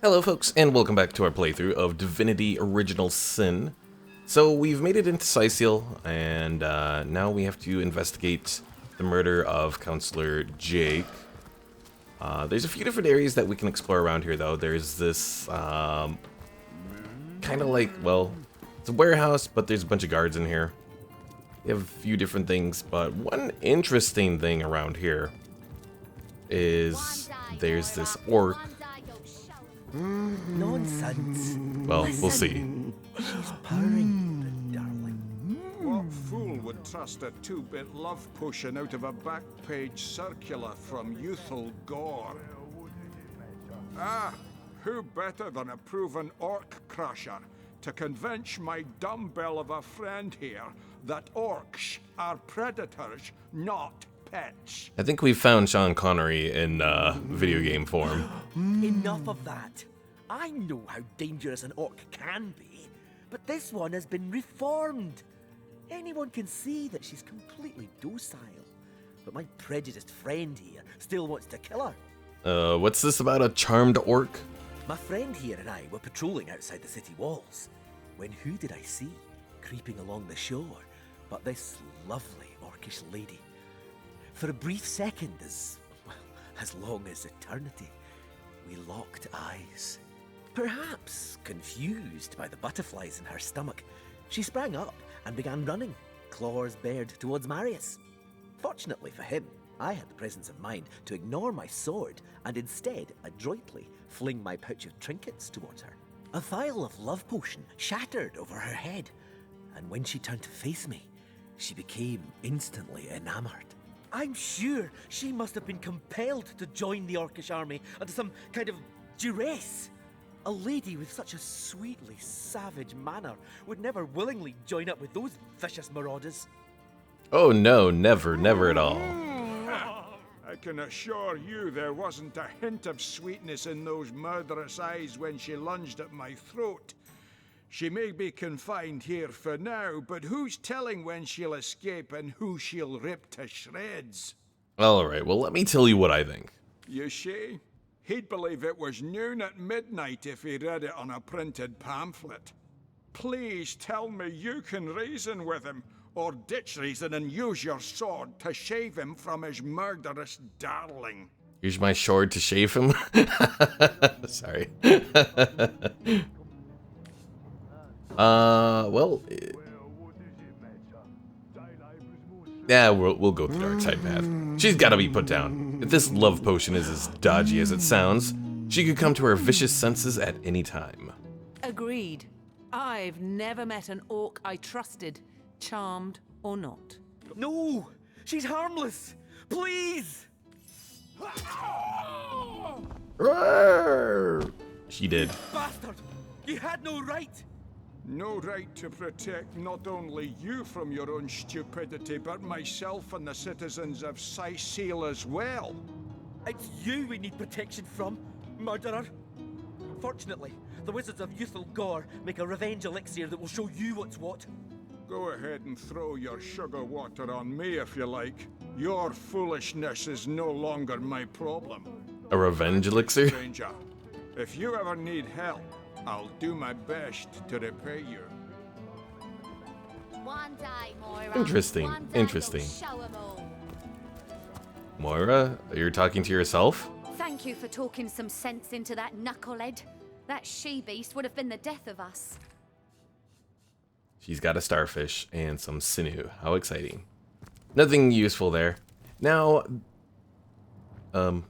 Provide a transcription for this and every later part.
Hello folks, and welcome back to our playthrough of Divinity Original Sin. So we've made it into Cyseal, and now we have to investigate the murder of Counselor Jake. There's a few different areas that we can explore around here though. There's this, kind of like, well, it's a warehouse, but there's a bunch of guards in here. We have a few different things, but one interesting thing around here is there's this orc. Nonsense. Well, we'll see. She's purring, the darling. What fool would trust a two-bit love potion out of a back-page circular from youthful gore? Ah, who better than a proven orc crusher to convince my dumbbell of a friend here that orcs are predators, not pets? I think we found Sean Connery in video game form. Enough of that. I know how dangerous an orc can be, but this one has been reformed. Anyone can see that she's completely docile. But my prejudiced friend here still wants to kill her. What's this about a charmed orc? My friend here and I were patrolling outside the city walls, when who did I see creeping along the shore but this lovely orcish lady? For a brief second, as long as eternity, we locked eyes. Perhaps confused by the butterflies in her stomach, she sprang up and began running, claws bared towards Marius. Fortunately for him, I had the presence of mind to ignore my sword and instead adroitly fling my pouch of trinkets towards her. A vial of love potion shattered over her head, and when she turned to face me, she became instantly enamored. I'm sure she must have been compelled to join the Orcish army under some kind of duress. A lady with such a sweetly savage manner would never willingly join up with those vicious marauders. Oh no, never, never at all. I can assure you there wasn't a hint of sweetness in those murderous eyes when she lunged at my throat. She may be confined here for now, but who's telling when she'll escape and who she'll rip to shreds? Alright, well let me tell you what I think. You see? He'd believe it was noon at midnight if he read it on a printed pamphlet. Please tell me you can reason with him, or ditch reason and use your sword to shave him from his murderous darling. Use my sword to shave him? Sorry. Well... Yeah, we'll go the dark side path. She's gotta be put down. If this love potion is as dodgy as it sounds, she could come to her vicious senses at any time. Agreed. I've never met an orc I trusted, charmed or not. No! She's harmless! Please! She did. Bastard! You had no right! No right to protect not only you from your own stupidity, but myself and the citizens of Cyseal as well. It's you we need protection from, murderer. Fortunately, the Wizards of Youthful Gore make a revenge elixir that will show you what's what. Go ahead and throw your sugar water on me if you like. Your foolishness is no longer my problem. A revenge elixir? Stranger, if you ever need help, I'll do my best to repay you. One day, Moira. Interesting, One day interesting. you'll show 'em all. Moira, you're talking to yourself? Thank you for talking some sense into that knucklehead. That she-beast would have been the death of us. She's got a starfish and some sinew. How exciting. Nothing useful there. Now, oh,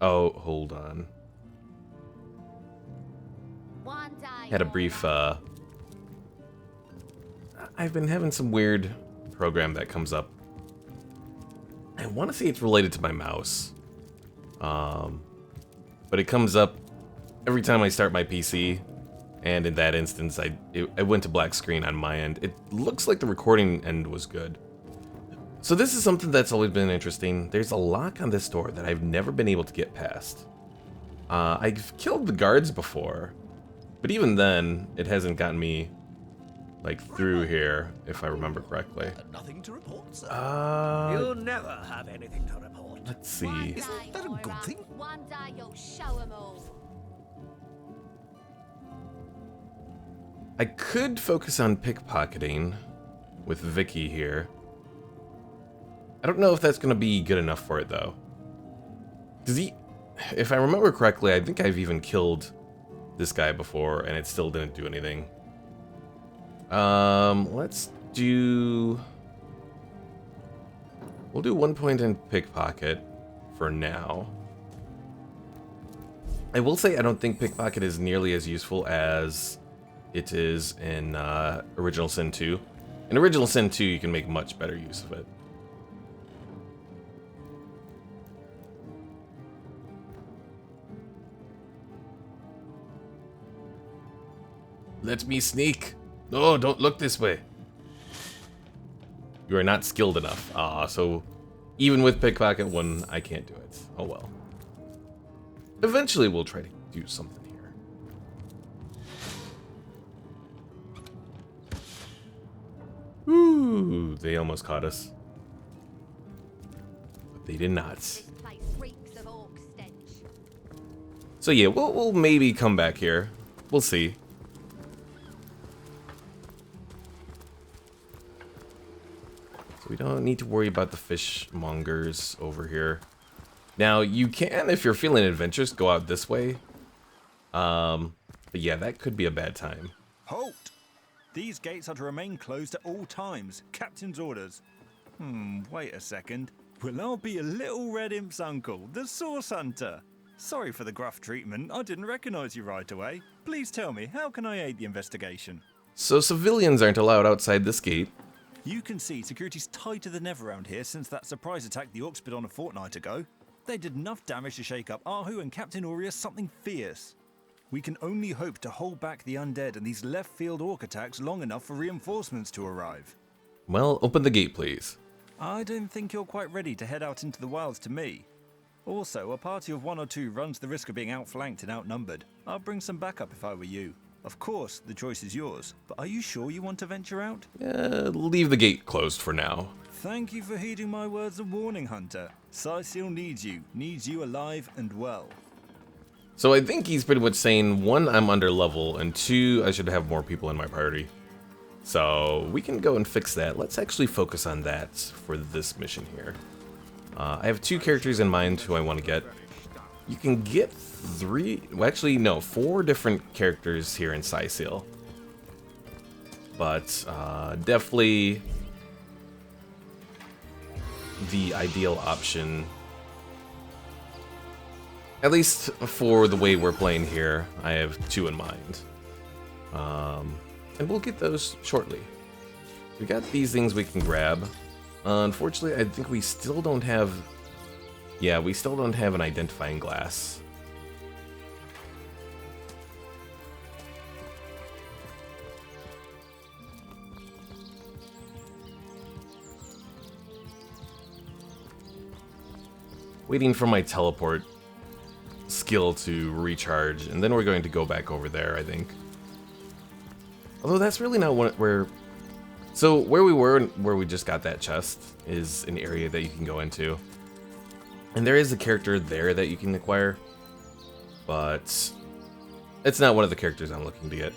hold on. One day. Had a brief, I've been having some weird program that comes up. I want to say it's related to my mouse. But it comes up every time I start my PC. And in that instance, I went to black screen on my end. It looks like the recording end was good. So this is something that's always been interesting. There's a lock on this door that I've never been able to get past. I've killed the guards before. But even then, it hasn't gotten me, like through here, if I remember correctly. Nothing to report, sir. You'll never have anything to report. Let's see. Isn't that a good thing? One day you'll show 'em all. I could focus on pickpocketing with Vicky here. I don't know if that's going to be good enough for it, though. Because if I remember correctly, I think I've even killed this guy before, and it still didn't do anything. Let's do... We'll do 1 point in pickpocket for now. I will say I don't think pickpocket is nearly as useful as it is in Original Sin 2. In Original Sin 2, you can make much better use of it. Let me sneak. No, don't look this way. You are not skilled enough. So even with pickpocket 1, I can't do it. Oh well. Eventually we'll try to do something here. Ooh, they almost caught us. But they did not. This place reeks of orc stench. So yeah, we'll maybe come back here. We'll see. So we don't need to worry about the fishmongers over here. Now, you can, if you're feeling adventurous, go out this way. But yeah, that could be a bad time. Halt! These gates are to remain closed at all times. Captain's orders. Wait a second. Well, I'll be a little red imp's uncle, the Source Hunter. Sorry for the gruff treatment. I didn't recognize you right away. Please tell me, how can I aid the investigation? So civilians aren't allowed outside this gate. You can see security's tighter than ever around here since that surprise attack the Orcs did on a fortnight ago. They did enough damage to shake up Ahu and Captain Aureus something fierce. We can only hope to hold back the undead and these left-field orc attacks long enough for reinforcements to arrive. Well, open the gate, please. I don't think you're quite ready to head out into the wilds to me. Also, a party of 1 or 2 runs the risk of being outflanked and outnumbered. I'll bring some backup if I were you. Of course, the choice is yours, but are you sure you want to venture out? Leave the gate closed for now. Thank you for heeding my words of warning, Hunter. Cyseal needs you alive and well. So I think he's pretty much saying, 1, I'm under level, and 2, I should have more people in my party. So we can go and fix that. Let's actually focus on that for this mission here. I have 2 characters in mind who I want to get. You can get 3, well actually no, 4 different characters here in Cyseal. But definitely the ideal option, at least for the way we're playing here, I have 2 in mind. And we'll get those shortly. We got these things we can grab. Unfortunately, I think we still don't have... Yeah, we still don't have an identifying glass. Waiting for my teleport skill to recharge, and then we're going to go back over there, I think. Although that's really not where... So where we were, where we just got that chest, is an area that you can go into. And there is a character there that you can acquire, but it's not one of the characters I'm looking to get.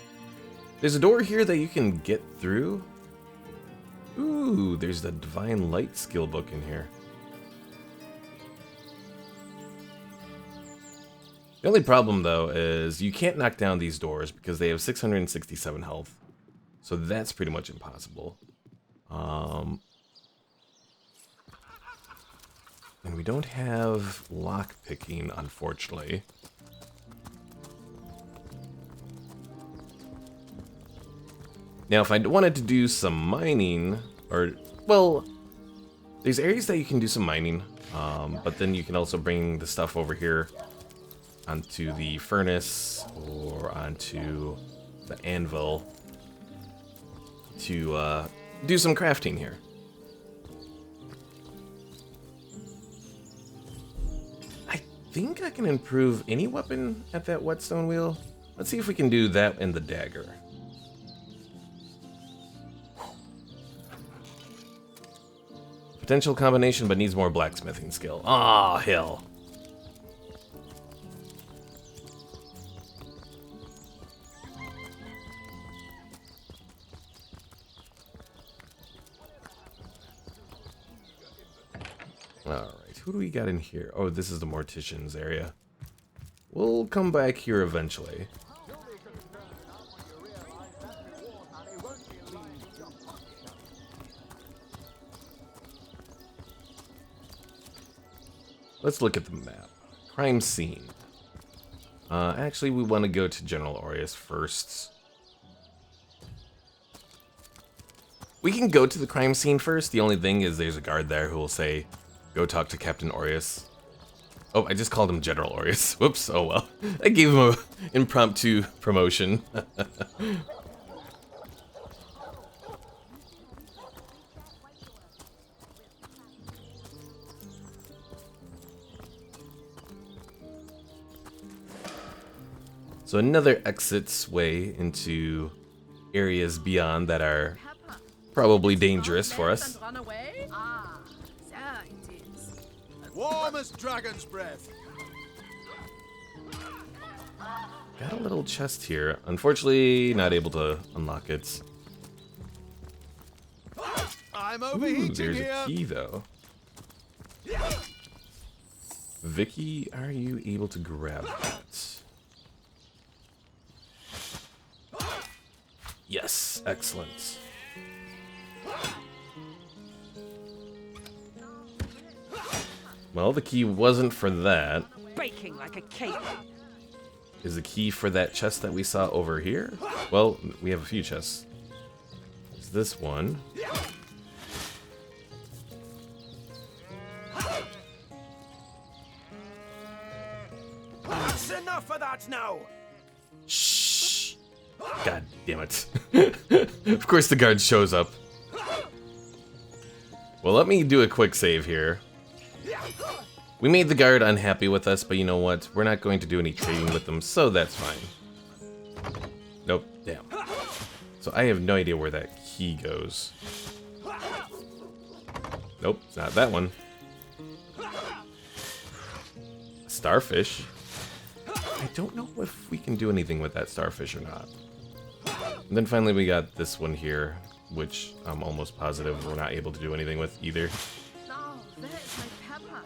There's a door here that you can get through. Ooh, there's the Divine Light skill book in here. The only problem, though, is you can't knock down these doors because they have 667 health. So that's pretty much impossible. And we don't have lockpicking, unfortunately. Now, if I wanted to do some mining, or, well, there's areas that you can do some mining, but then you can also bring the stuff over here onto the furnace or onto the anvil to do some crafting here. I think I can improve any weapon at that whetstone wheel. Let's see if we can do that in the dagger. Potential combination, but needs more blacksmithing skill. Ah, hell. Alright, who do we got in here? Oh, this is the mortician's area. We'll come back here eventually. Let's look at the map. Crime scene. Actually, we want to go to General Aureus first. We can go to the crime scene first. The only thing is there's a guard there who will say, go talk to Captain Aureus. Oh, I just called him General Aureus. Whoops, oh well. I gave him an impromptu promotion. So another exit's way into areas beyond that are probably dangerous for us. Warm as dragon's breath. Got a little chest here. Unfortunately, not able to unlock it. I'm Ooh, overheating there's here. a key though. Vicky, are you able to grab that? Yes, excellent. Well, the key wasn't for that. Baking like a cake. Is the key for that chest that we saw over here? Well, we have a few chests. Is this one? That's enough of that now. Shh! God damn it. Of course the guard shows up. Well, let me do a quick save here. We made the guard unhappy with us, but you know what? We're not going to do any trading with them, so that's fine. Nope, damn. So I have no idea where that key goes. Nope, it's not that one. Starfish? I don't know if we can do anything with that starfish or not. And then finally we got this one here, which I'm almost positive we're not able to do anything with either. Now, where is my pepper?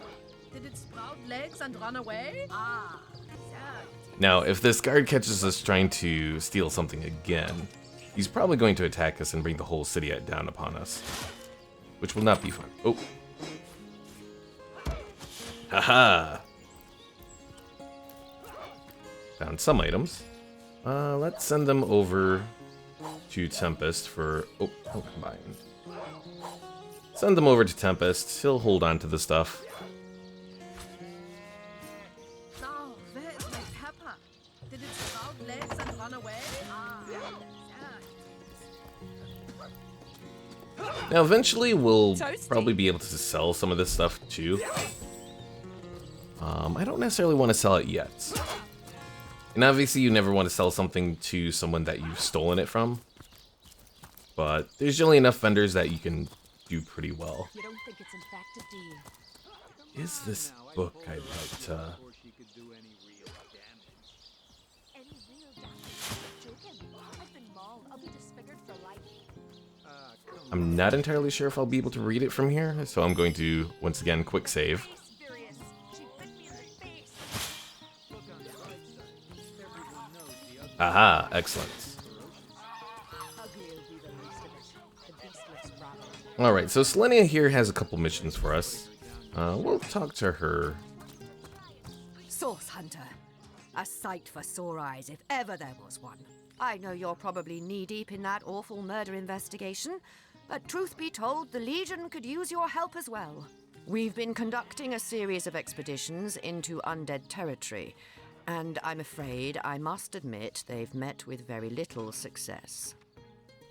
Did it sprout legs and run away? Ah, there. Now, if this guard catches us trying to steal something again, he's probably going to attack us and bring the whole city down upon us. Which will not be fun. Oh. Haha! Found some items. Let's send them over to Tempest for... Oh, combine. Send them over to Tempest. He'll hold on to the stuff. Now, where is my pepper? Did it sprout legs and run away? Ah, there. Now, eventually, we'll Toasty. probably be able to sell some of this stuff, too. I don't necessarily want to sell it yet. And obviously, you never want to sell something to someone that you've stolen it from. But there's generally enough vendors that you can do pretty well. You don't think it's in fact a deal? Is this book I'd like to... Any real damage? Joking. I've been mauled. I'll be disfigured for life. I'm not entirely sure if I'll be able to read it from here, so I'm going to, once again, quick save. Furious. She bit me in the face. Aha, excellent. Ugly will be the least of it. The beast looks rotten. Alright, so Selenia here has a couple missions for us. We'll talk to her. Source Hunter. A sight for sore eyes, if ever there was one. I know you're probably knee-deep in that awful murder investigation, but truth be told, the Legion could use your help as well. We've been conducting a series of expeditions into undead territory, and I'm afraid I must admit they've met with very little success.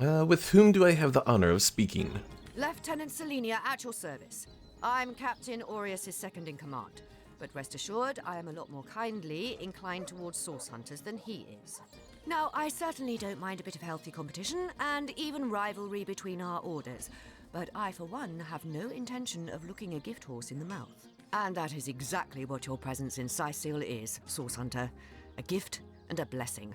With whom do I have the honor of speaking? Lieutenant Selenia at your service. I'm Captain Aureus' second-in-command, but rest assured I am a lot more kindly inclined towards source hunters than he is. Now, I certainly don't mind a bit of healthy competition and even rivalry between our orders, but I, for one, have no intention of looking a gift horse in the mouth. And that is exactly what your presence in Cyseal is, Source Hunter. A gift and a blessing.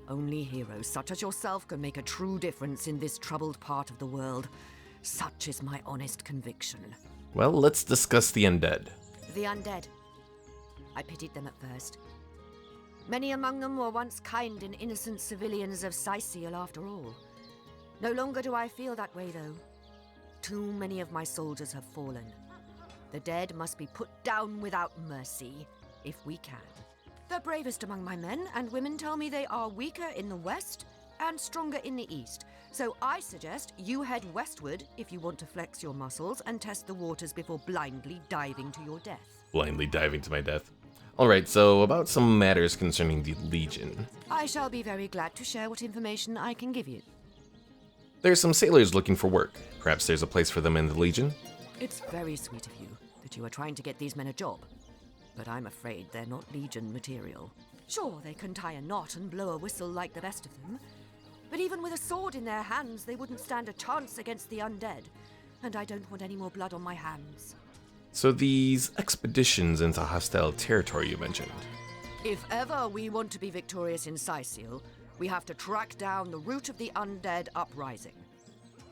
Only heroes such as yourself can make a true difference in this troubled part of the world. Such is my honest conviction. Well, let's discuss the undead. The undead. I pitied them at first. Many among them were once kind and innocent civilians of Cyseal after all. No longer do I feel that way, though. Too many of my soldiers have fallen. The dead must be put down without mercy, if we can. The bravest among my men and women tell me they are weaker in the west and stronger in the east. So I suggest you head westward if you want to flex your muscles and test the waters before blindly diving to your death. Blindly diving to my death. Alright, so about some matters concerning the Legion. I shall be very glad to share what information I can give you. There's some sailors looking for work. Perhaps there's a place for them in the Legion? It's very sweet of you that you are trying to get these men a job. But I'm afraid they're not Legion material. Sure, they can tie a knot and blow a whistle like the best of them. But even with a sword in their hands, they wouldn't stand a chance against the undead. And I don't want any more blood on my hands. So these expeditions into hostile territory you mentioned. If ever we want to be victorious in Cyseal, we have to track down the root of the undead uprising.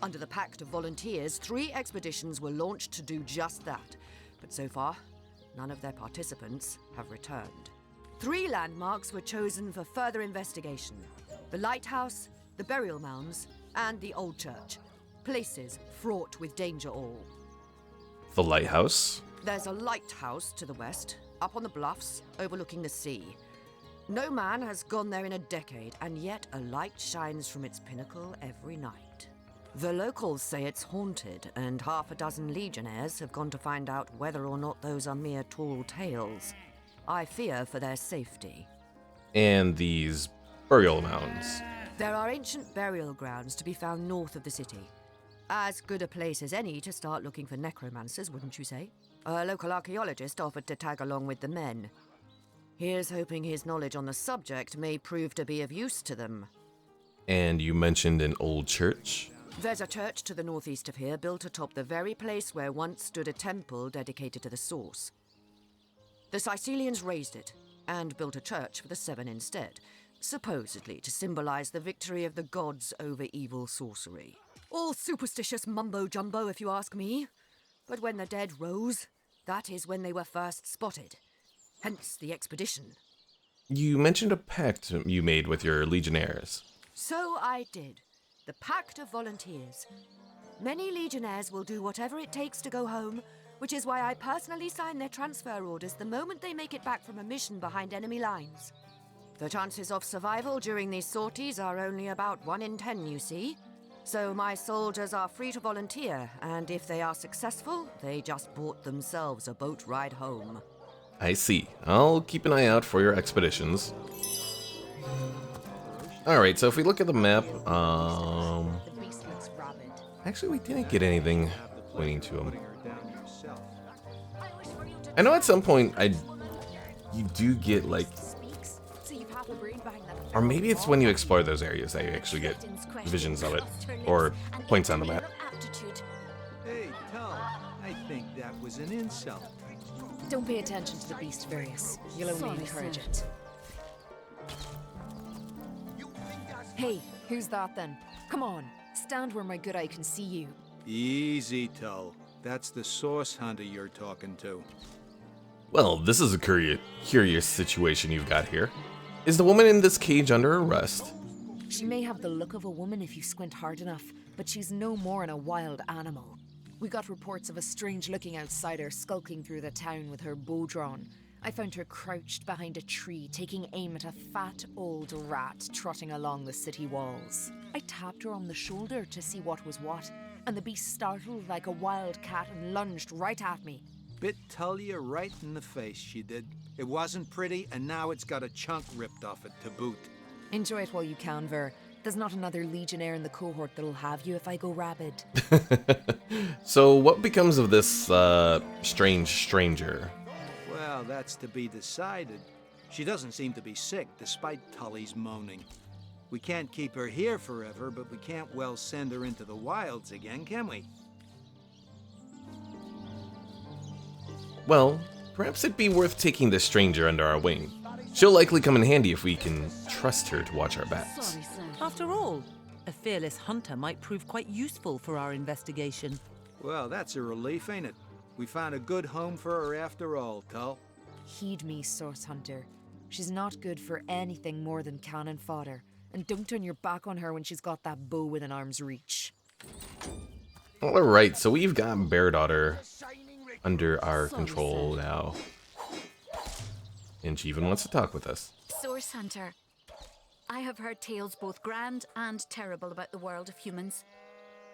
Under the Pact of Volunteers, 3 expeditions were launched to do just that. But so far, none of their participants have returned. 3 landmarks were chosen for further investigation. The Lighthouse, the burial mounds, and the old church. Places fraught with danger all. The Lighthouse? There's a lighthouse to the west, up on the bluffs, overlooking the sea. No man has gone there in a decade, and yet a light shines from its pinnacle every night. The locals say it's haunted, and half a dozen legionnaires have gone to find out whether or not those are mere tall tales. I fear for their safety. And these burial mounds. There are ancient burial grounds to be found north of the city. As good a place as any to start looking for necromancers, wouldn't you say? A local archaeologist offered to tag along with the men. Here's hoping his knowledge on the subject may prove to be of use to them. And you mentioned an old church? There's a church to the northeast of here, built atop the very place where once stood a temple dedicated to the Source. The Cysealians razed it, and built a church for the 7 instead, supposedly to symbolize the victory of the gods over evil sorcery. All superstitious mumbo-jumbo, if you ask me. But when the dead rose, that is when they were first spotted. Hence the expedition. You mentioned a pact you made with your legionnaires. So I did. The Pact of Volunteers. Many legionnaires will do whatever it takes to go home, which is why I personally sign their transfer orders the moment they make it back from a mission behind enemy lines. The chances of survival during these sorties are only about 1 in 10, you see. So my soldiers are free to volunteer, and if they are successful, they just bought themselves a boat ride home. I see. I'll keep an eye out for your expeditions. Alright, so if we look at the map, actually we didn't get anything pointing to him. I know at some point you do get like, or maybe it's when you explore those areas that you actually get visions of it, or points on the map. Hey, Tull, I think that was an insult. Don't pay attention to the beast, Various. You'll only encourage it. Hey, who's that then? Come on, stand where my good eye can see you. Easy, Tull. That's the Source Hunter you're talking to. Well, this is a curious situation you've got here. Is the woman in this cage under arrest? She may have the look of a woman if you squint hard enough, but she's no more than a wild animal. We got reports of a strange-looking outsider skulking through the town with her bow drawn. I found her crouched behind a tree, taking aim at a fat old rat trotting along the city walls. I tapped her on the shoulder to see what was what, and the beast startled like a wild cat and lunged right at me. Bit Tullia right in the face, she did. It wasn't pretty, and now it's got a chunk ripped off it to boot. Enjoy it while you can, Ver. There's not another legionnaire in the cohort that'll have you if I go rabid. So what becomes of this strange stranger? Well, that's to be decided. She doesn't seem to be sick, despite Tully's moaning. We can't keep her here forever, but we can't well send her into the wilds again, can we? well, perhaps it'd be worth taking this stranger under our wing. She'll likely come in handy if we can trust her to watch our backs. After all, a fearless hunter might prove quite useful for our investigation. Well, that's a relief, ain't it? We found a good home for her after all, Tull. Heed me, Source Hunter. She's not good for anything more than cannon fodder. And don't turn your back on her when she's got that bow within arm's reach. Alright, so we've got Bear Daughter under our control now. And she even wants to talk with us. Source Hunter, I have heard tales both grand and terrible about the world of humans.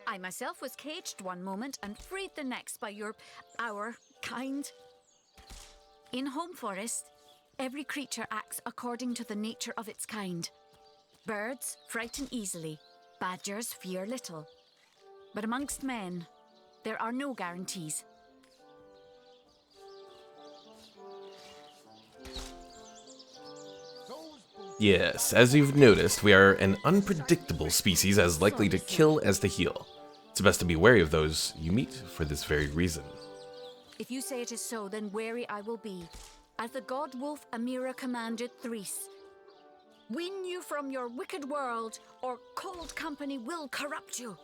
I myself was caged one moment and freed the next by our kind. In Home Forest, every creature acts according to the nature of its kind. Birds frighten easily, badgers fear little. But amongst men, there are no guarantees. Yes, as you've noticed, we are an unpredictable species as likely to kill as to heal. It's best to be wary of those you meet for this very reason. If you say it is so, then wary I will be. As the god wolf Amira commanded Threes, win you from your wicked world, or cold company will corrupt you.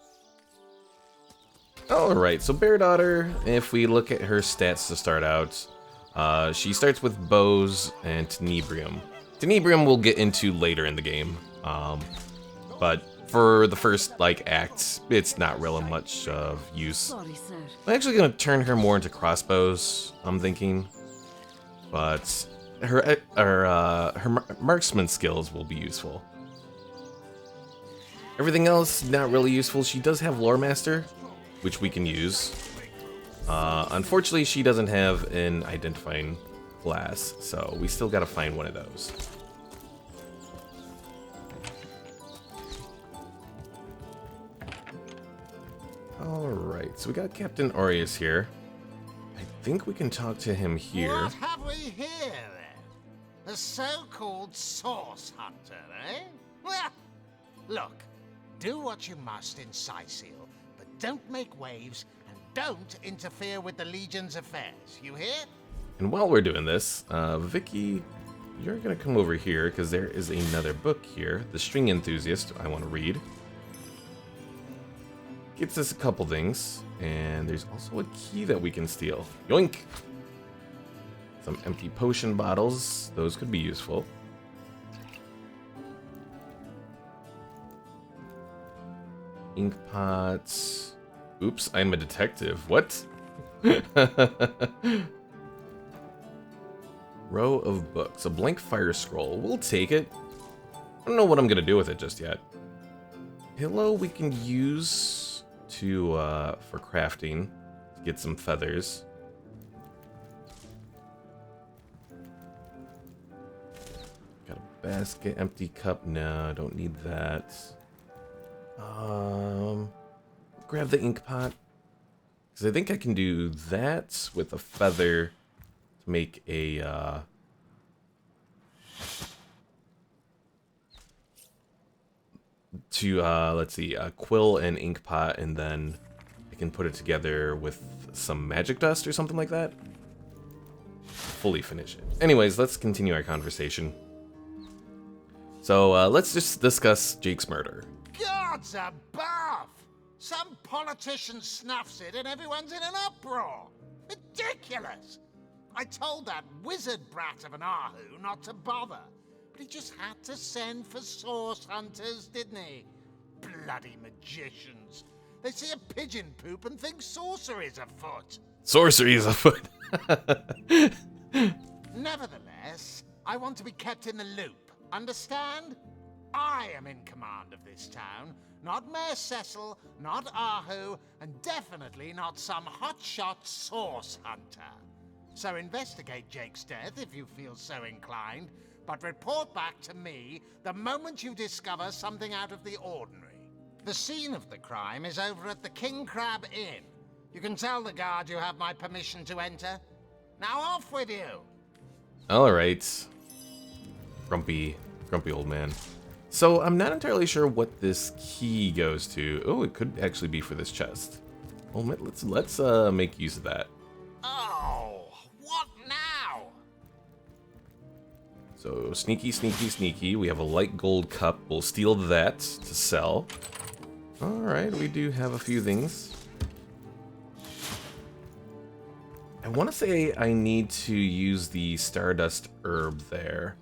Alright, so Bear Daughter, if we look at her stats to start out, she starts with bows and tenebrium. Tenebrium we'll get into later in the game, but for the first, act, it's not really much of use. Sorry, sir. I'm actually going to turn her more into crossbows, I'm thinking, but her marksman skills will be useful. Everything else, not really useful. She does have Lore Master, which we can use. Unfortunately, she doesn't have an identifying glass, so we still gotta find one of those. Alright, so we got Captain Aureus here. I think we can talk to him here. What have we here, then? The so-called Source Hunter, eh? Well, look, do what you must in Cyseal, but don't make waves and don't interfere with the Legion's affairs, you hear? And while we're doing this, Vicky, you're gonna come over here because there is another book here, The String Enthusiast, I want to read. Gives us a couple things, and there's also a key that we can steal. Yoink! Some empty potion bottles, those could be useful. Ink pots. Oops, I'm a detective. What? Row of books. A blank fire scroll. We'll take it. I don't know what I'm gonna do with it just yet. Pillow we can use to for crafting to get some feathers. Got a basket, empty cup. No, don't need that. Grab the ink pot because I think I can do that with a feather to make a let's see, a quill and ink pot, and then I can put it together with some magic dust or something like that. Fully finish it. Anyways, let's continue our conversation. So let's just discuss Jake's murder. Gods above! Some politician snuffs it and everyone's in an uproar. Ridiculous! I told that wizard brat of an Ahu not to bother. But he just had to send for source hunters, didn't he? Bloody magicians. They see a pigeon poop and think sorcery's afoot. Sorcery is afoot. Nevertheless, I want to be kept in the loop. Understand? I am in command of this town, not Mayor Cecil, not Ahu, and definitely not some hotshot source hunter. So investigate Jake's death if you feel so inclined, but report back to me the moment you discover something out of the ordinary. The scene of the crime is over at the King Crab Inn. You can tell the guard you have my permission to enter. Now off with you! Alright. Grumpy old man. So I'm not entirely sure what this key goes to. Oh, it could actually be for this chest. Well, let's make use of that. Oh, So sneaky, sneaky, sneaky. We have a light gold cup. We'll steal that to sell. Alright, we do have a few things. I want to say I need to use the Stardust herb there.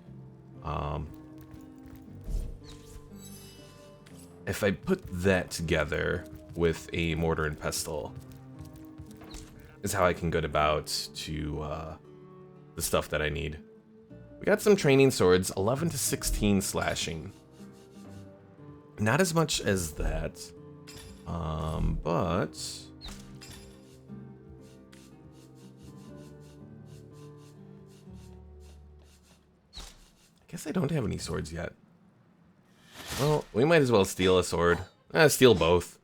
If I put that together with a mortar and pestle, is how I can go about to the stuff that I need. We got some training swords, 11 to 16 slashing. Not as much as that, but I guess I don't have any swords yet. Well, we might as well steal a sword. Steal both.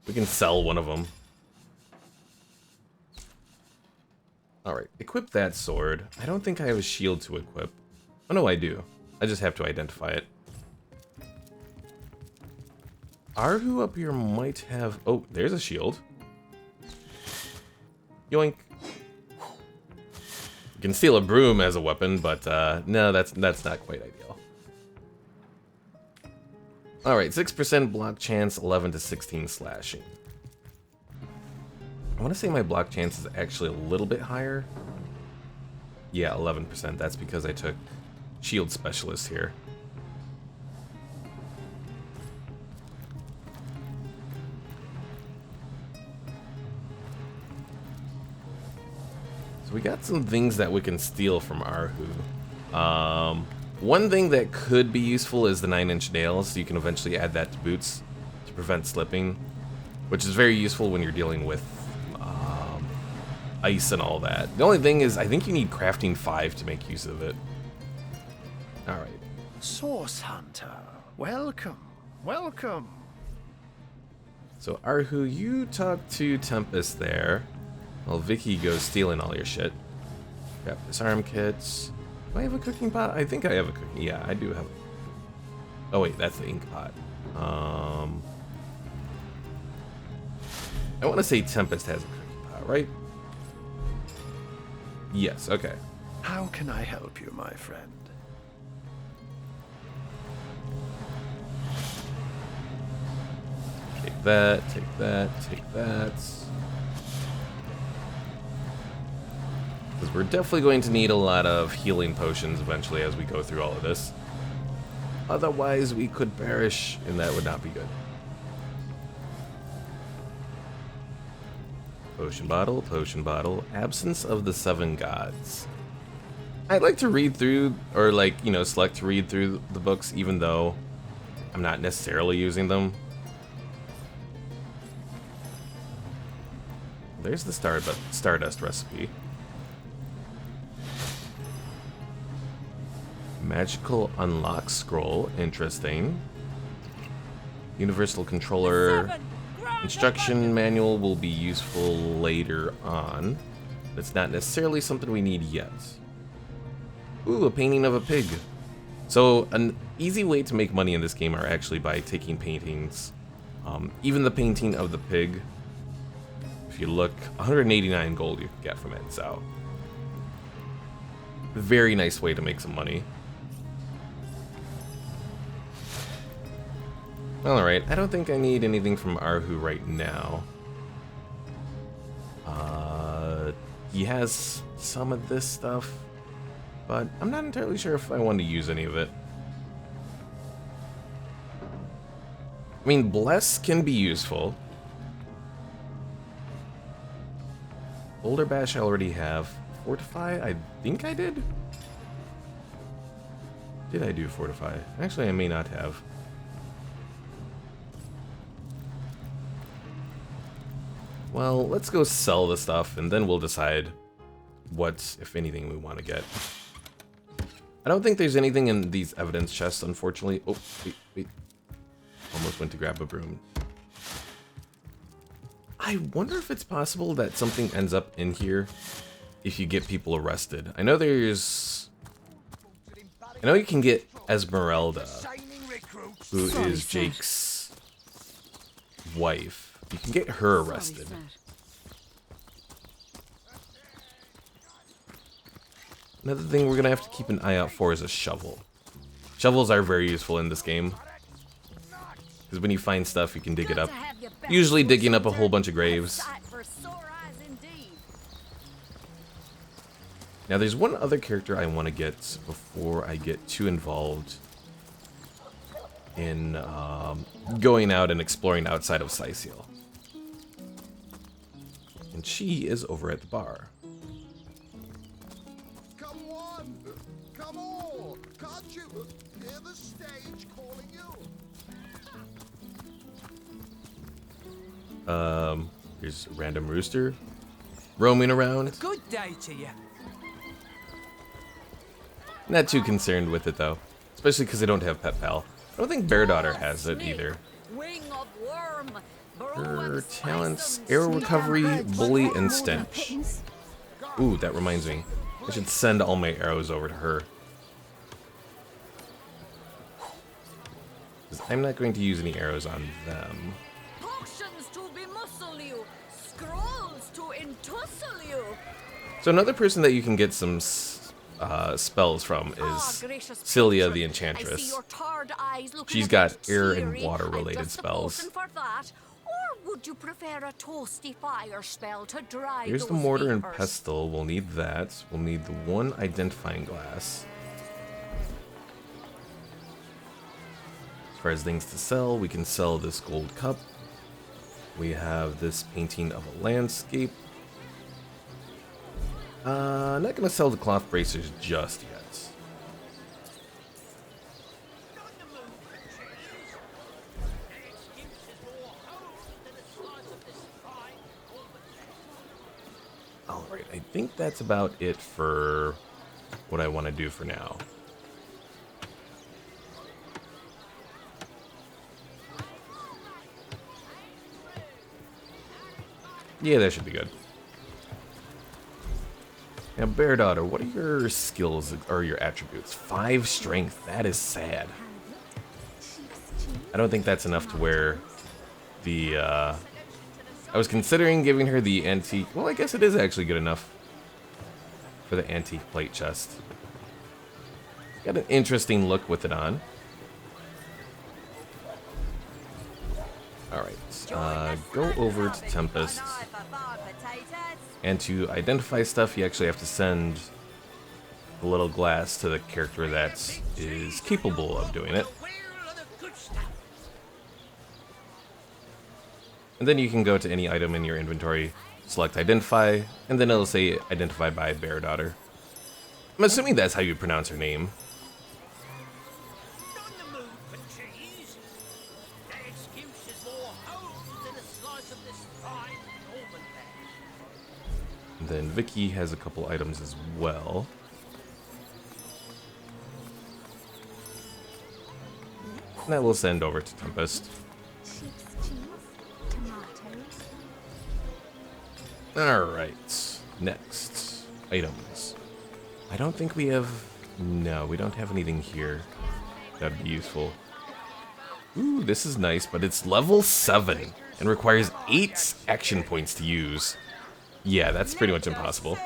We can sell one of them. Alright, equip that sword. I don't think I have a shield to equip. Oh no, I do. I just have to identify it. Arhu up here might have... Oh, there's a shield. Yoink. You can steal a broom as a weapon, but no, that's not quite ideal. Alright, 6% block chance, 11 to 16 slashing. I want to say my block chance is actually a little bit higher. Yeah, 11%. That's because I took Shield Specialist here. So we got some things that we can steal from Arhu. One thing that could be useful is the 9-inch nails. You can eventually add that to boots to prevent slipping, which is very useful when you're dealing with ice and all that. The only thing is, I think you need crafting 5 to make use of it. Alright. Source Hunter, welcome, welcome. So Arhu, you talk to Tempest there, while Vicky goes stealing all your shit. Grab disarm kits. Do I have a cooking pot? I think I have a cooking. Yeah, I do have. Oh wait, that's the ink pot. I want to say Tempest has a cooking pot, right? Yes, okay. How can I help you, my friend? Take that, take that, take that. Because we're definitely going to need a lot of healing potions eventually as we go through all of this. Otherwise, we could perish, and that would not be good. Potion bottle, Absence of the 7 Gods. I'd like to read through, or like, you know, select to read through the books, even though I'm not necessarily using them. There's the Stardust recipe. Magical unlock scroll, interesting. Universal controller. Instruction manual will be useful later on. It's not necessarily something we need yet. Ooh, a painting of a pig. So an easy way to make money in this game are actually by taking paintings. Even the painting of the pig, if you look, 189 gold you can get from it, so. Very nice way to make some money. Alright, I don't think I need anything from Arhu right now. He has some of this stuff, but I'm not entirely sure if I want to use any of it. I mean, Bless can be useful. Boulder Bash I already have. Fortify, I think I did? Did I do Fortify? Actually, I may not have. Well, let's go sell the stuff, and then we'll decide what, if anything, we want to get. I don't think there's anything in these evidence chests, unfortunately. Oh, wait. Almost went to grab a broom. I wonder if it's possible that something ends up in here if you get people arrested. I know you can get Esmeralda, who is Jake's wife. You can get her arrested. Another thing we're gonna have to keep an eye out for is a shovel. Shovels are very useful in this game, because when you find stuff, you can dig it up. Usually digging up a whole bunch of graves. Now there's one other character I want to get before I get too involved in going out and exploring outside of Cyseal. And she is over at the bar. Come on! Come on! Can't you hear the stage calling you? Here's a random rooster roaming around. Good day to you. Not too concerned with it though, especially because I don't have Pet Pal. I don't think Bear Daughter has it either. Her talents: arrow recovery, bully, and stench. Ooh, that reminds me. I should send all my arrows over to her. Because I'm not going to use any arrows on them. So another person that you can get some spells from is Celia the Enchantress. She's got air and water related spells. Would you prefer a toasty fire spell to dry Here's the mortar and pestle. We'll need that. We'll need the one identifying glass. As far as things to sell, we can sell this gold cup. We have this painting of a landscape. Not gonna sell the cloth bracers just yet. Alright, I think that's about it for what I want to do for now. Yeah, that should be good. Now, Bear Daughter, what are your skills or your attributes? 5 strength. That is sad. I don't think that's enough to wear the, I was considering giving her the antique. Well, I guess it is actually good enough for the antique plate chest. Got an interesting look with it on. Alright, go over to Tempest. And to identify stuff, you actually have to send the little glass to the character that is capable of doing it. And then you can go to any item in your inventory, select identify, and then it'll say identify by Bear Daughter. I'm assuming that's how you pronounce her name. And then Vicky has a couple items as well. And that will send over to Tempest. Alright, next. Items. I don't think we have... No, we don't have anything here. That'd be useful. Ooh, this is nice, but it's level 7 and requires 8 action points to use. Yeah, that's pretty much impossible.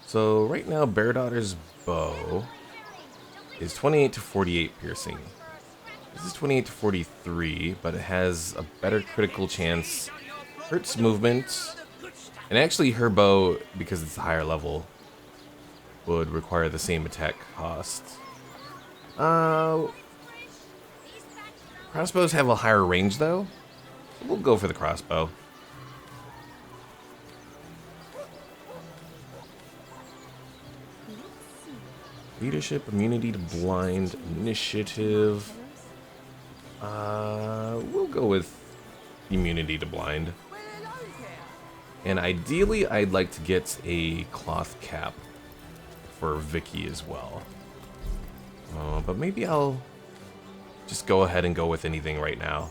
So right now, Bear Daughter's bow is 28 to 48 piercing. This is 28 to 43, but it has a better critical chance, hurts movement, and actually her bow, because it's a higher level, would require the same attack cost. Crossbows have a higher range though. We'll go for the crossbow. Leadership, immunity to blind, initiative. We'll go with immunity to blind. And ideally, I'd like to get a cloth cap for Vicky as well. But maybe I'll just go ahead and go with anything right now.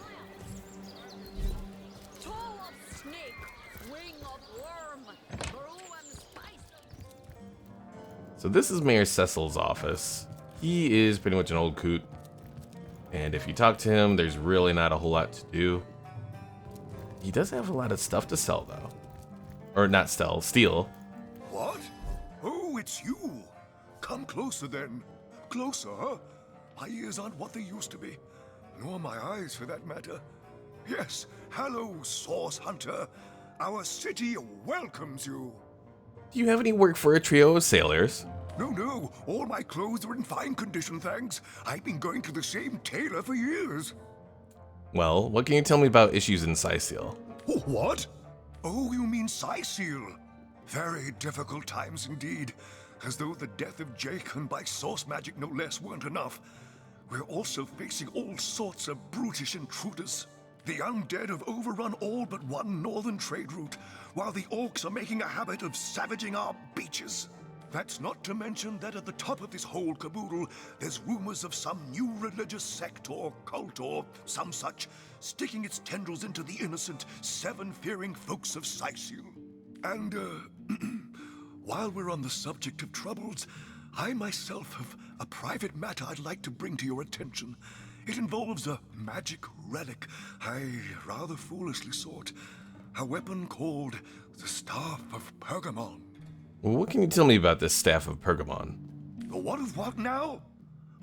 So this is Mayor Cecil's office. He is pretty much an old coot. And if you talk to him, there's really not a whole lot to do. He does have a lot of stuff to sell, though. Or not Stell, Steel. What? Oh, it's you. Come closer then. Closer, huh? My ears aren't what they used to be. Nor my eyes, for that matter. Yes, hello, Source Hunter. Our city welcomes you. Do you have any work for a trio of sailors? No. All my clothes are in fine condition, thanks. I've been going to the same tailor for years. Well, what can you tell me about issues in Cyseal? Oh, what? Oh, you mean Cyseal. Very difficult times indeed. As though the death of Jake, and by source magic no less, weren't enough. We're also facing all sorts of brutish intruders. The undead have overrun all but one northern trade route, while the orcs are making a habit of savaging our beaches. That's not to mention that at the top of this whole caboodle, there's rumors of some new religious sect or cult or some such, sticking its tendrils into the innocent, seven-fearing folks of Cyseal. And, while we're on the subject of troubles, I myself have a private matter I'd like to bring to your attention. It involves a magic relic I rather foolishly sought. A weapon called the Staff of Pergamon. What can you tell me about this Staff of Pergamon? What of what now?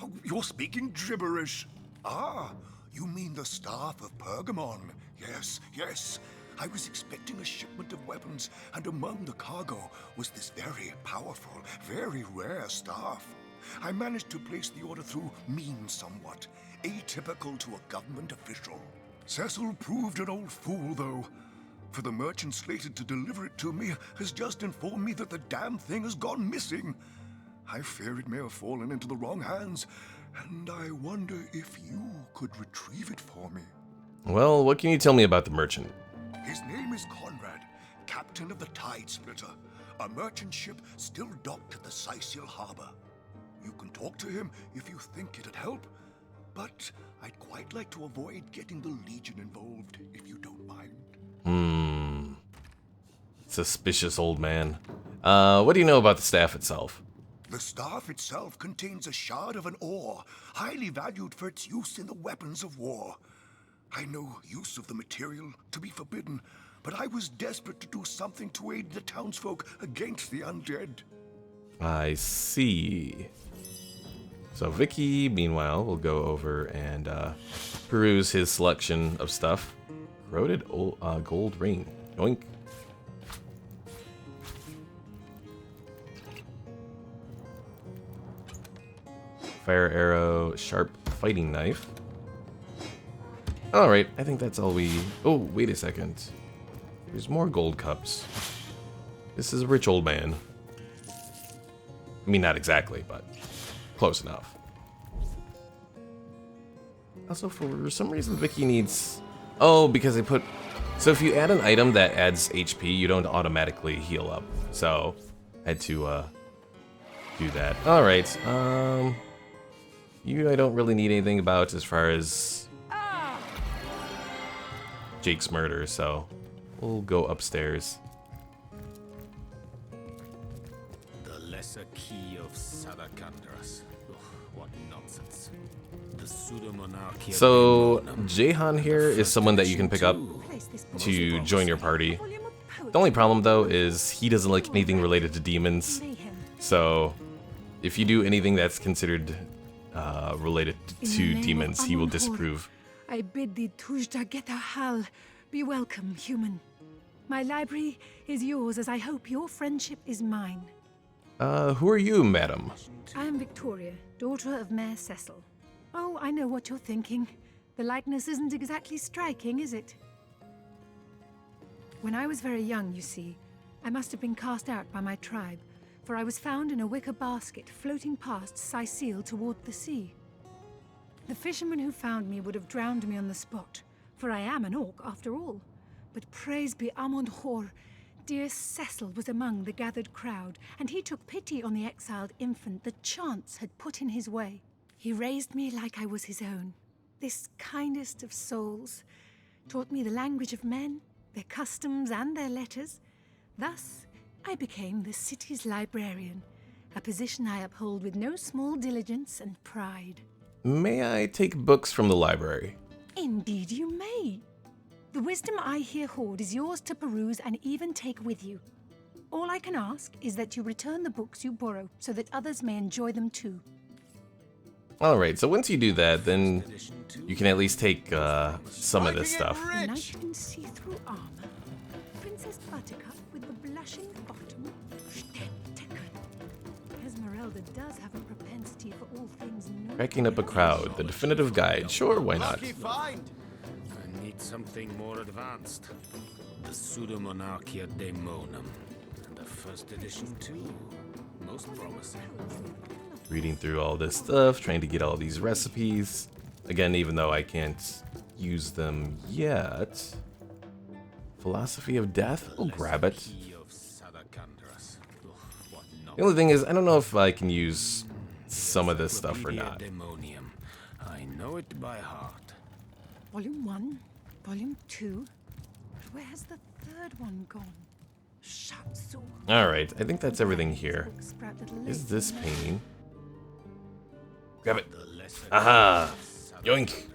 Oh, you're speaking gibberish. Ah, you mean the Staff of Pergamon. Yes. I was expecting a shipment of weapons, and among the cargo was this very powerful, very rare staff. I managed to place the order through means somewhat, atypical to a government official. Cecil proved an old fool, though. For the merchant slated to deliver it to me has just informed me that the damn thing has gone missing. I fear it may have fallen into the wrong hands, and I wonder if you could retrieve it for me. Well, what can you tell me about the merchant? His name is Conrad, captain of the Tide Splitter, a merchant ship still docked at the Cyseal harbor. You can talk to him if you think it'd help, but I'd quite like to avoid getting the Legion involved, if you don't mind. Suspicious old man. What do you know about the staff itself? The staff itself contains a shard of an ore, highly valued for its use in the weapons of war. I know use of the material to be forbidden, but I was desperate to do something to aid the townsfolk against the undead. I see. So Vicky, meanwhile, will go over and peruse his selection of stuff. Corroded gold ring. Yoink. Fire arrow, sharp fighting knife. Alright, I think that's all we... Oh, wait a second. There's more gold cups. This is a rich old man. I mean, not exactly, but close enough. Also, for some reason, Vicky needs... Oh, because they put... So if you add an item that adds HP, you don't automatically heal up. So, I had to do that. Alright, you I don't really need anything about as far as Jake's murder, so we'll go upstairs. The lesser key of Sadakandras. What nonsense. The pseudo-monarchy. So Jehan here is someone that you can pick up to join your party. The only problem though is he doesn't like anything related to demons. So if you do anything that's considered related to demons, he will disapprove. I bid thee Tujda Getahal, be welcome, human. My library is yours, as I hope your friendship is mine. Who are you, madam? I am Victoria, daughter of Mayor Cecil. Oh, I know what you're thinking. The likeness isn't exactly striking, is it? When I was very young, you see, I must have been cast out by my tribe, for I was found in a wicker basket floating past Cyseal toward the sea. The fisherman who found me would have drowned me on the spot, for I am an orc after all. But praise be Amon Hor, dear Cecil was among the gathered crowd, and he took pity on the exiled infant that chance had put in his way. He raised me like I was his own, this kindest of souls, taught me the language of men, their customs and their letters. Thus, I became the city's librarian, a position I uphold with no small diligence and pride. May I take books from the library? Indeed you may. The wisdom I here hoard is yours to peruse and even take with you. All I can ask is that you return the books you borrow so that others may enjoy them too. Alright, so once you do that, then you can at least take some of this stuff. Knight in see-through armor. Princess Buttercup with the blushing bottom. Esmeralda does have a propensity for all things new. Cracking up a crowd, the definitive guide. Sure, why not? I need something more advanced. The Pseudomonarchia Daemonum. And the first edition too. Most promising. Reading through all this stuff, trying to get all these recipes. Again, even though I can't use them yet. Philosophy of Death? I'll grab it. The only thing is, I don't know if I can use some of this stuff or not. I know it by heart. Volume 1, Volume 2. But where has the third one gone? Alright, I think that's everything here. Is this painting? Grab it. Aha! Yoink!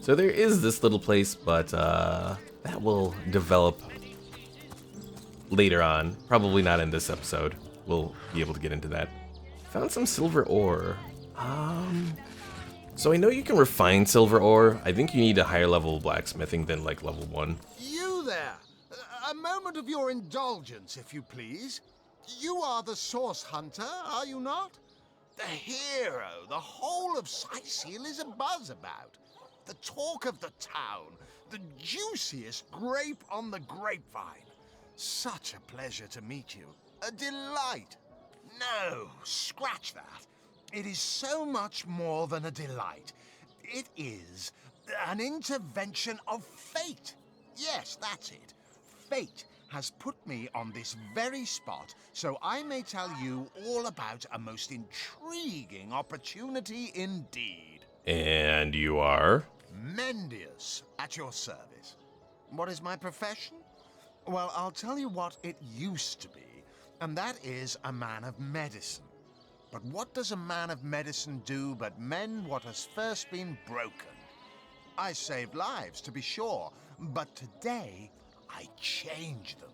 So there is this little place, but that will develop later on. Probably not in this episode. We'll be able to get into that. Found some silver ore. So I know you can refine silver ore. I think you need a higher level blacksmithing than like level 1. You there! A moment of your indulgence, if you please. You are the source hunter, are you not? The hero the whole of Cyseal is abuzz about. The talk of the town. The juiciest grape on the grapevine. Such a pleasure to meet you. A delight. No, scratch that. It is so much more than a delight. It is an intervention of fate. Yes, that's it. Fate has put me on this very spot so I may tell you all about a most intriguing opportunity indeed. And you are? Mendius, at your service. What is my profession? Well, I'll tell you what it used to be, and that is a man of medicine. But what does a man of medicine do but mend what has first been broken? I saved lives, to be sure, but today I change them.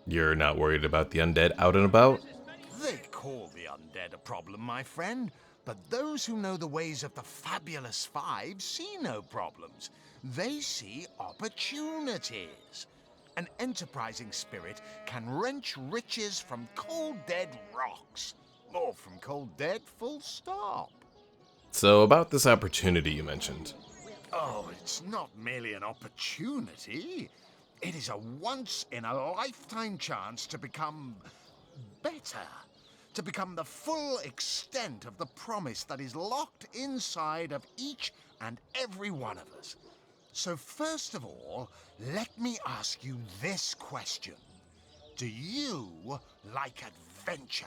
You're not worried about the undead out and about? They call the undead a problem, my friend, but those who know the ways of the Fabulous Five see no problems. They see opportunities. An enterprising spirit can wrench riches from cold dead rocks. Or from cold dead, full stop. So about this opportunity you mentioned. Oh, it's not merely an opportunity. It is a once-in-a-lifetime chance to become better. To become the full extent of the promise that is locked inside of each and every one of us. So first of all, let me ask you this question. Do you like adventure?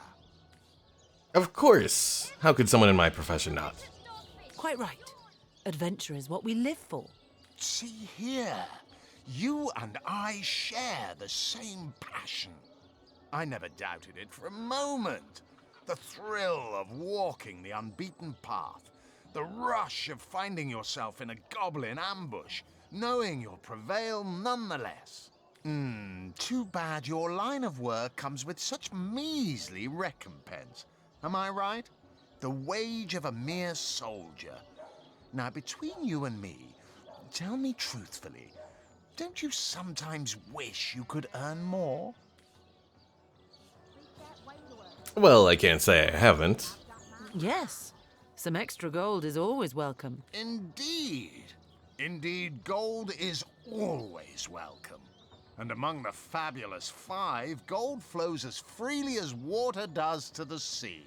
Of course. How could someone in my profession not? Quite right. Adventure is what we live for. See here. You and I share the same passion. I never doubted it for a moment. The thrill of walking the unbeaten path. The rush of finding yourself in a goblin ambush, knowing you'll prevail nonetheless. Too bad your line of work comes with such measly recompense. Am I right? The wage of a mere soldier. Now, between you and me, tell me truthfully, don't you sometimes wish you could earn more? Well, I can't say I haven't. Yes. Some extra gold is always welcome. Indeed. Indeed, gold is always welcome. And among the Fabulous Five, gold flows as freely as water does to the sea.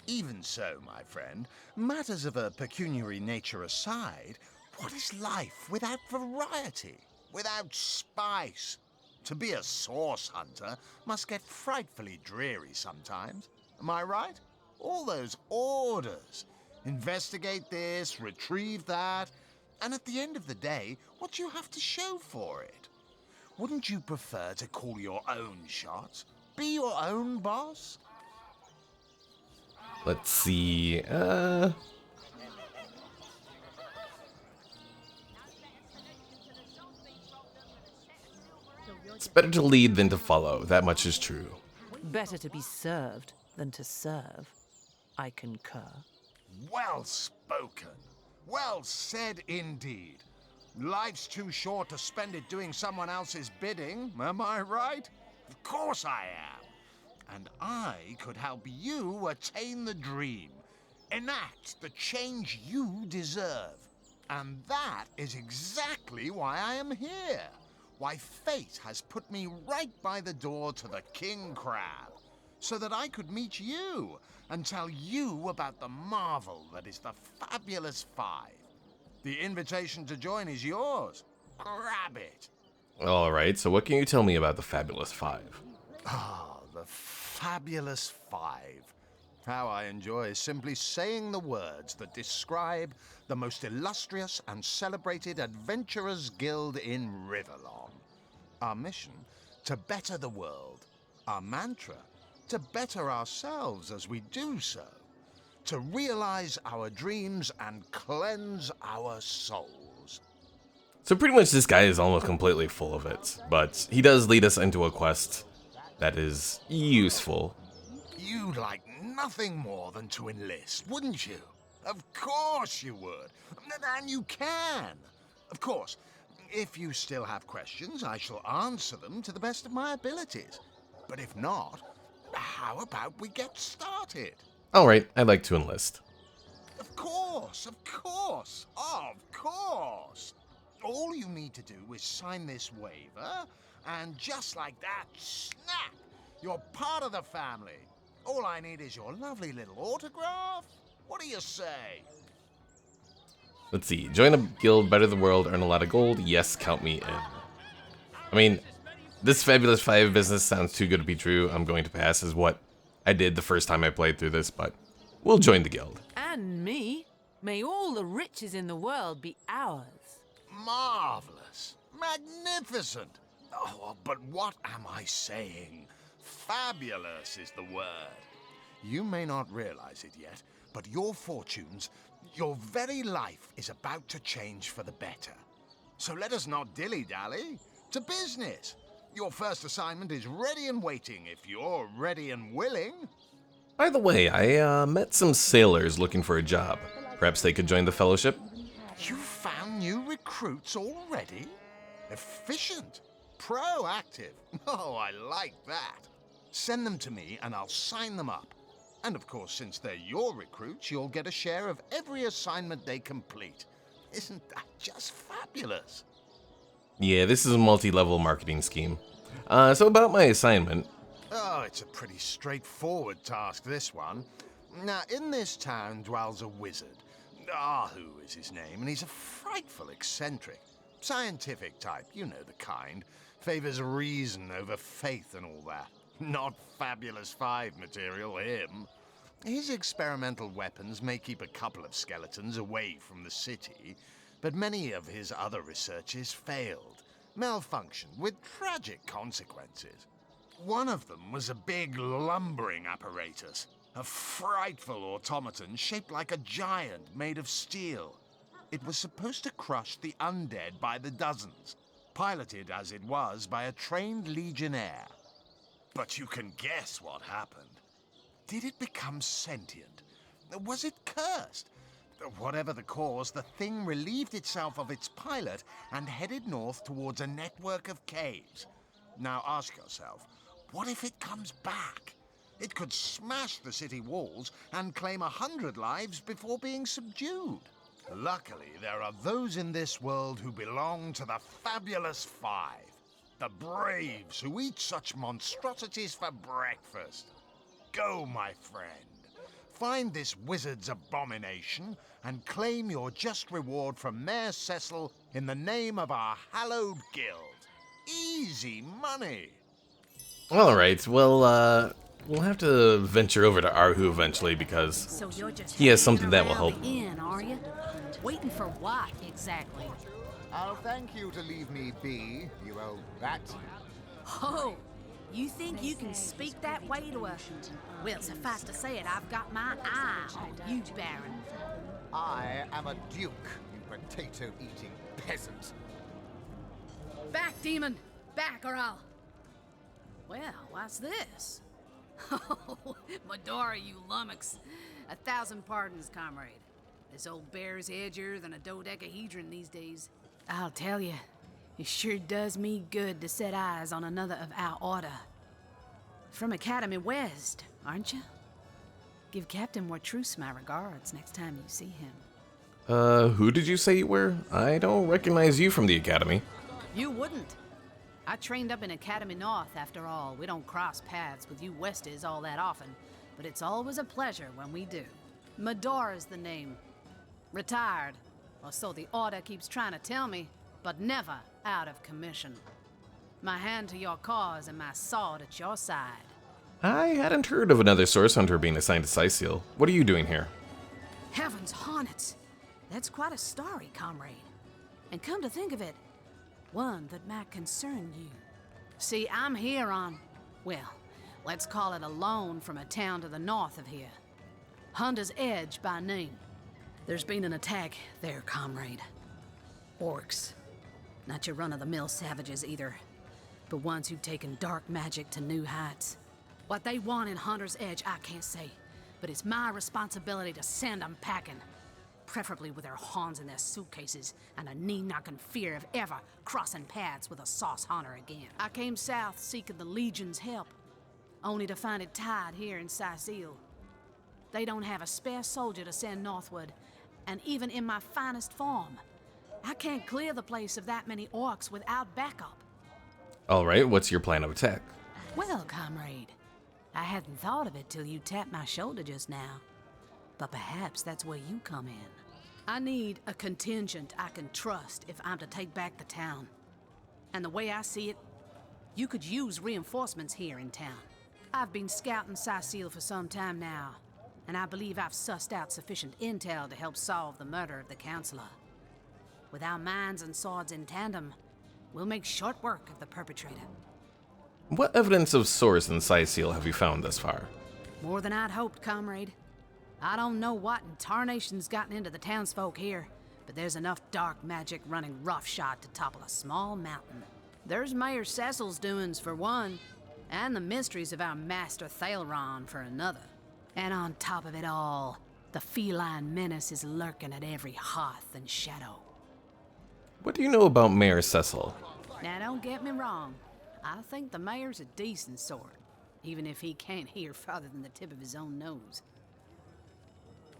Even so, my friend, matters of a pecuniary nature aside, what is life without variety, without spice? To be a source hunter must get frightfully dreary sometimes. Am I right? All those orders. Investigate this, retrieve that, and at the end of the day, what do you have to show for it? Wouldn't you prefer to call your own shots? Be your own boss? Let's see. It's better to lead than to follow. That much is true. Better to be served than to serve. I concur. Well spoken. Well said indeed. Life's too short to spend it doing someone else's bidding, am I right? Of course I am. And I could help you attain the dream. Enact the change you deserve. And that is exactly why I am here. Why fate has put me right by the door to the King Crab, so that I could meet you and tell you about the marvel that is the Fabulous Five. The invitation to join is yours. Grab it. Alright, so what can you tell me about the Fabulous Five? Ah, the Fabulous Five. How I enjoy simply saying the words that describe the most illustrious and celebrated adventurers' guild in Rivellon. Our mission, to better the world. Our mantra, to better ourselves as we do so. To realize our dreams and cleanse our souls. So pretty much this guy is almost completely full of it, but he does lead us into a quest that is useful. You'd like nothing more than to enlist, wouldn't you? Of course you would. And you can. Of course, if you still have questions, I shall answer them to the best of my abilities. But if not, how about we get started? Alright, I'd like to enlist. Of course, of course, of course. All you need to do is sign this waiver, and just like that, snap! You're part of the family. All I need is your lovely little autograph. What do you say? Let's see. Join a guild, better the world, earn a lot of gold. Yes, count me in. I mean, this Fabulous Five business sounds too good to be true. I'm going to pass is what I did the first time I played through this, but we'll join the guild. And me. May all the riches in the world be ours. Marvelous. Magnificent. Oh, but what am I saying? Fabulous is the word. You may not realize it yet, but your fortunes, your very life is about to change for the better. So let us not dilly-dally. To business. Your first assignment is ready and waiting if you're ready and willing. By the way, I met some sailors looking for a job. Perhaps they could join the fellowship? You found new recruits already? Efficient. Proactive. Oh, I like that. Send them to me and I'll sign them up. And of course, since they're your recruits, you'll get a share of every assignment they complete. Isn't that just fabulous? Yeah, this is a multi-level marketing scheme. So about my assignment. Oh, it's a pretty straightforward task, this one. Now, in this town dwells a wizard. Ahu is his name, and he's a frightful eccentric. Scientific type, you know the kind. Favors reason over faith and all that. Not Fabulous Five material, him. His experimental weapons may keep a couple of skeletons away from the city, but many of his other researches failed, malfunctioned with tragic consequences. One of them was a big lumbering apparatus, a frightful automaton shaped like a giant made of steel. It was supposed to crush the undead by the dozens, piloted as it was by a trained legionnaire. But you can guess what happened. Did it become sentient? Was it cursed? Whatever the cause, the thing relieved itself of its pilot and headed north towards a network of caves. Now ask yourself, what if it comes back? It could smash the city walls and claim 100 lives before being subdued. Luckily, there are those in this world who belong to the Fabulous Five. The braves who eat such monstrosities for breakfast. Go, my friend. Find this wizard's abomination and claim your just reward from Mayor Cecil in the name of our hallowed guild. Easy money. Alright, well, we'll have to venture over to Arhu eventually because So you're just he has something that hanging will around help. the inn, are you? Waiting for what, exactly? I'll thank you to leave me be, you old bat. Oh, you think you can speak that way to a... Well, suffice to say it, I've got my eye on you, Baron. I am a duke, you potato-eating peasant. Back, demon! Back, or I'll... Well, what's this? Oh, Medora, you lummox. 1,000 pardons, comrade. This old bear's edgier than a dodecahedron these days. I'll tell you, it sure does me good to set eyes on another of our order. From Academy West, aren't you? Give Captain Wartruce my regards next time you see him. Who did you say you were? I don't recognize you from the Academy. You wouldn't. I trained up in Academy North, after all. We don't cross paths with you Westies all that often, but it's always a pleasure when we do. Medora's the name. Retired, or so the Order keeps trying to tell me, but never out of commission. My hand to your cause and my sword at your side. I hadn't heard of another Source Hunter being assigned to Cyseal. What are you doing here? Heavens hornets! That's quite a story, comrade. And come to think of it, one that might concern you. See, I'm here on, well, let's call it a loan from a town to the north of here. Hunter's Edge by name. There's been an attack there, comrade. Orcs. Not your run-of-the-mill savages either, but ones who've taken dark magic to new heights. What they want in Hunter's Edge, I can't say, but it's my responsibility to send them packing. Preferably with their horns in their suitcases and a knee-knocking fear of ever crossing paths with a sauce hunter again. I came south seeking the Legion's help, only to find it tied here in Cyseal. They don't have a spare soldier to send northward, and even in my finest form, I can't clear the place of that many orcs without backup. Alright, what's your plan of attack? Well, comrade, I hadn't thought of it till you tapped my shoulder just now. But perhaps that's where you come in. I need a contingent I can trust if I'm to take back the town. And the way I see it, you could use reinforcements here in town. I've been scouting Cyseal for some time now, and I believe I've sussed out sufficient intel to help solve the murder of the Counselor. With our minds and swords in tandem, we'll make short work of the perpetrator. What evidence of Source in Cyseal have you found thus far? More than I'd hoped, comrade. I don't know what in tarnation's gotten into the townsfolk here, but there's enough dark magic running roughshod to topple a small mountain. There's Mayor Cecil's doings for one, and the mysteries of our master Thalron for another. And on top of it all, the feline menace is lurking at every hearth and shadow. What do you know about Mayor Cecil? Now don't get me wrong, I think the mayor's a decent sort, even if he can't hear farther than the tip of his own nose.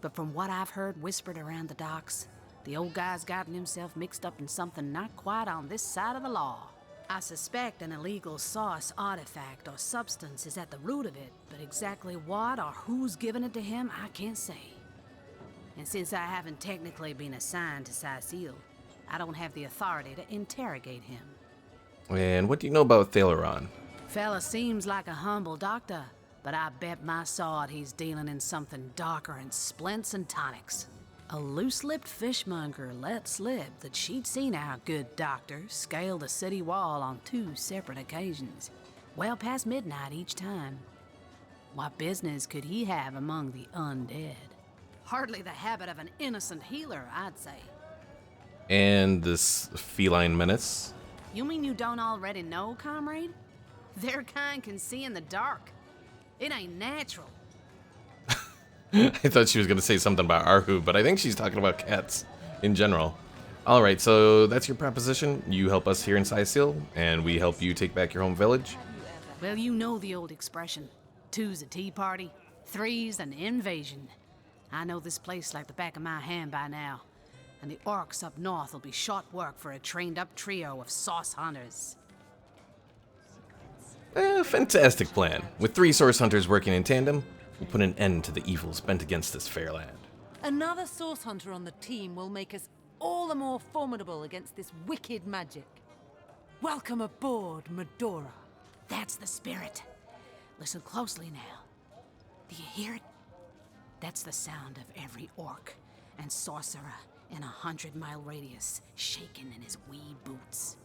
But from what I've heard whispered around the docks, the old guy's gotten himself mixed up in something not quite on this side of the law. I suspect an illegal sauce artifact or substance is at the root of it, but exactly what or who's given it to him, I can't say. And since I haven't technically been assigned to Cyseal, I don't have the authority to interrogate him. And what do you know about Thalron? Fella seems like a humble doctor, but I bet my sword he's dealing in something darker in splints and tonics. A loose-lipped fishmonger let slip that she'd seen our good doctor scale the city wall on 2 separate occasions, well past midnight each time. What business could he have among the undead? Hardly the habit of an innocent healer, I'd say. And this feline menace? You mean you don't already know, comrade? Their kind can see in the dark. It ain't natural. I thought she was going to say something about Arhu, but I think she's talking about cats in general. Alright, so that's your proposition. You help us here in Cyseal, and we help you take back your home village? Well, you know the old expression. 2's a tea party, 3's an invasion. I know this place like the back of my hand by now, and the orcs up north will be short work for a trained-up trio of sauce hunters. Fantastic plan. With 3 source hunters working in tandem, we'll put an end to the evils bent against this fair land. Another source hunter on the team will make us all the more formidable against this wicked magic. Welcome aboard, Medora. That's the spirit. Listen closely now. Do you hear it? That's the sound of every orc and sorcerer in a 100-mile radius, shaking in his wee boots.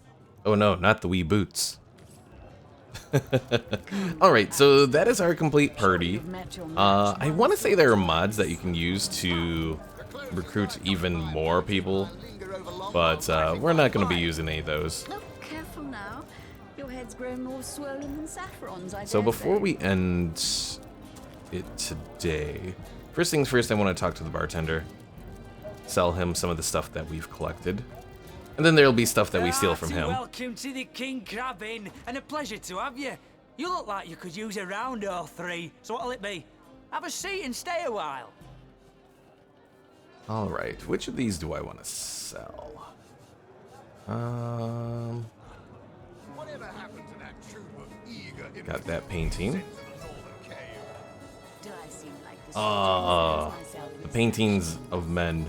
Oh no, not the wee boots. Alright, so that is our complete party. I want to say there are mods that you can use to recruit even more people, but we're not going to be using any of those. Oh, careful now. Your head's grown more swollen than saffrons, I So dare before say. we end it today, first things first, I want to talk to the bartender, sell him some of the stuff that we've collected, and then there'll be stuff that we steal from him. Welcome to the King Crab Inn, and a pleasure to have you. You look like you could use a round or three, so what'll it be? Have a seat and stay a while. Alright, which of these do I want to sell? Got that painting. The paintings of men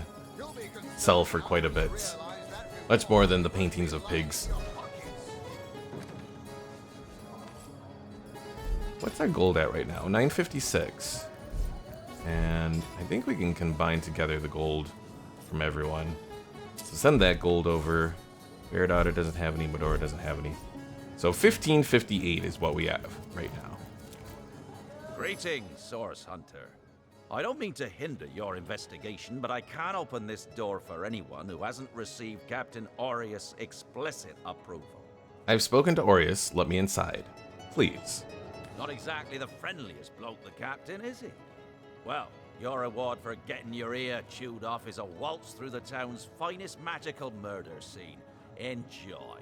sell for quite a bit. Much more than the paintings of pigs. What's our gold at right now? 956. And I think we can combine together the gold from everyone. So send that gold over. Bear Daughter doesn't have any, Medora doesn't have any. So 1558 is what we have right now. Greetings, Source Hunter. I don't mean to hinder your investigation, but I can't open this door for anyone who hasn't received Captain Aureus' explicit approval. I've spoken to Aureus. Let me inside. Please. Not exactly the friendliest bloke, the Captain, is he? Well, your reward for getting your ear chewed off is a waltz through the town's finest magical murder scene. Enjoy.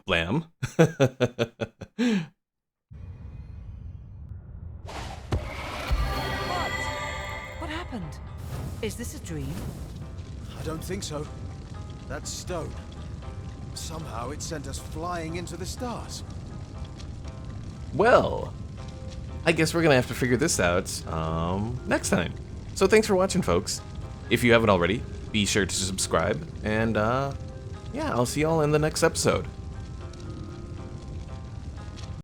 Blam. What happened? Is this a dream? I don't think so. That stone. Somehow it sent us flying into the stars. Well, I guess we're gonna have to figure this out next time. So thanks for watching, folks. If you haven't already, be sure to subscribe, and yeah, I'll see y'all in the next episode.